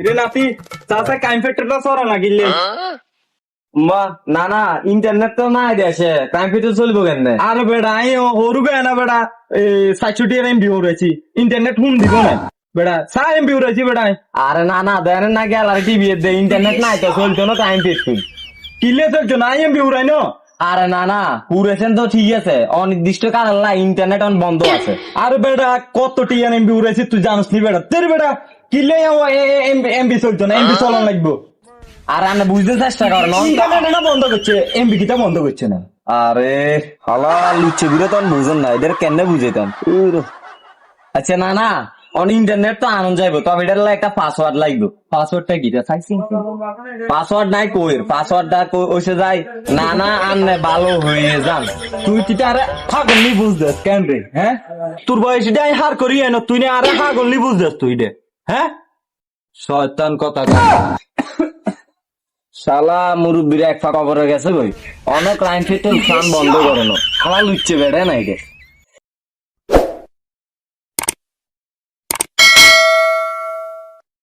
রে নাতি চাচা কাইম ফ্যাক্টরটা সরা লাগিলে মা না না ইন্টারনেট তো নাই দেশে কম্পিউটার চলবো কেন? আরে বেড়া আই হরু গে না বেড়া 60 এমবি হরেছি ইন্টারনেট হুন দিব না বেড়া 6 এমবি হরেছি বেড়া আরে না না দেন না গ্যালারি টিভি দে ইন্টারনেট নাই তো চলতো না কম্পিউটার। কিলে চলছো না এমবি উড়াই ন আরে না না পুরেছেন তো ঠিক আছে, অনির্দিষ্ট কারণ না ইন্টারনেট অন বন্ধ আছে। আরে বেড়া কত টিএন এমবি উড়াইছি তুই জানিস নি বেড়া তোর বেড়া কিলে এমবি চলতো না এমবি চলন লাগবো আর আমি বুঝতে চেষ্টা করেন ইন্টারনেট না বন্ধ করছে এমবি কিটা বন্ধ করছে না আরে হালা লুচ্ছে ঘুরে তো বুঝেন না এদের কেন বুঝেতাম। আচ্ছা না না অন ইন্টারনেট তো আনন্দ যাইবো তবে এটার একটা পাসওয়ার্ড লাগবে। পাসওয়ার্ডটা কিটা চাইছি পাসওয়ার্ড নাই কইর পাসওয়ার্ডটা ওইসে যাই না না আনলে ভালো হয়ে যান। তুই কিটা আরে পাগল নি বুঝদেস কেন রে হ্যাঁ তোর বয়স ডাই হার করি এন তুই না আরে পাগল নি বুঝদেস তুই দে হ্যাঁ শয়তান কথা শালা মুরব্বীরা এক ফাঁকা পরে গেছে ভাই অনেক ক্রাইম ফিটে উঠান বন্ধ করে না আমার লুচ্ছে বেড়ে নাই রে।